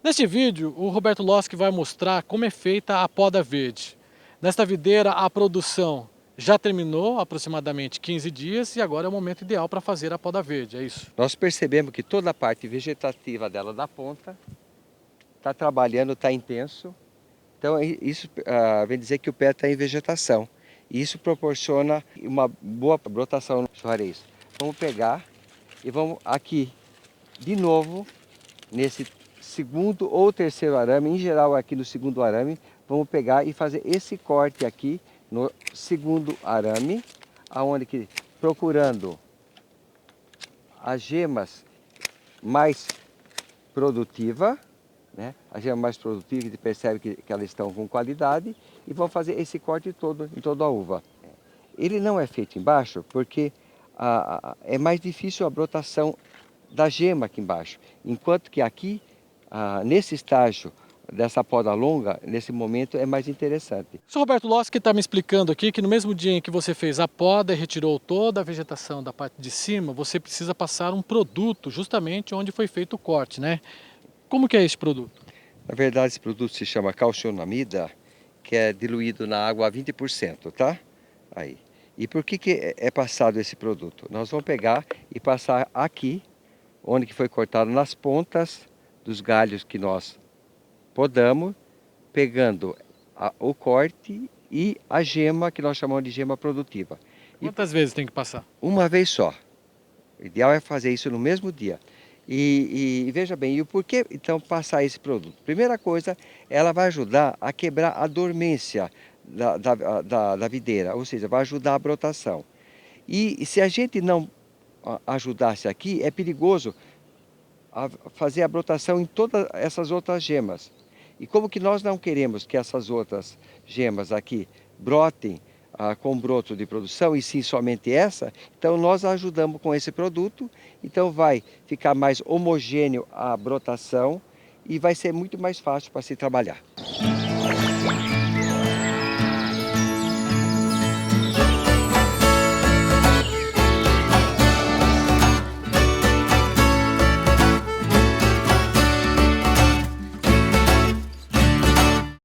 Neste vídeo, o Roberto Loschi vai mostrar como é feita a poda verde. Nesta videira, a produção já terminou aproximadamente 15 dias e agora é o momento ideal para fazer a poda verde, é isso? Nós percebemos que toda a parte vegetativa dela da ponta está trabalhando, está intenso. Então isso vem dizer que o pé está em vegetação. E isso proporciona uma boa brotação. Olha isso. Vamos pegar e vamos aqui de novo nesse segundo ou terceiro arame, em geral aqui no segundo arame, vamos pegar e fazer esse corte aqui no segundo arame, aonde que procurando as gemas mais produtivas, né? A gema mais produtiva, a gente percebe que elas estão com qualidade e vamos fazer esse corte todo em toda a uva. Ele não é feito embaixo porque é mais difícil a brotação da gema aqui embaixo, enquanto que aqui, nesse estágio dessa poda longa, nesse momento é mais interessante. O Sr. Roberto Loschi está me explicando aqui que no mesmo dia em que você fez a poda e retirou toda a vegetação da parte de cima, você precisa passar um produto justamente onde foi feito o corte, né? Como que é esse produto? Na verdade, esse produto se chama calcionamida, que é diluído na água a 20%, tá? Aí. E por que é passado esse produto? Nós vamos pegar e passar aqui, onde que foi cortado nas pontas dos galhos que nós podamos, pegando o corte e a gema, que nós chamamos de gema produtiva. E Quantas vezes tem que passar? uma vez só. O ideal é fazer isso no mesmo dia. E veja bem, e o porquê então passar esse produto? Primeira coisa, ela vai ajudar a quebrar a dormência da videira, ou seja, vai ajudar a brotação. E se a gente não ajudasse aqui, é perigoso fazer a brotação em todas essas outras gemas. E como que nós não queremos que essas outras gemas aqui brotem com broto de produção, e sim somente essa, então nós ajudamos com esse produto, então vai ficar mais homogêneo a brotação e vai ser muito mais fácil para se trabalhar.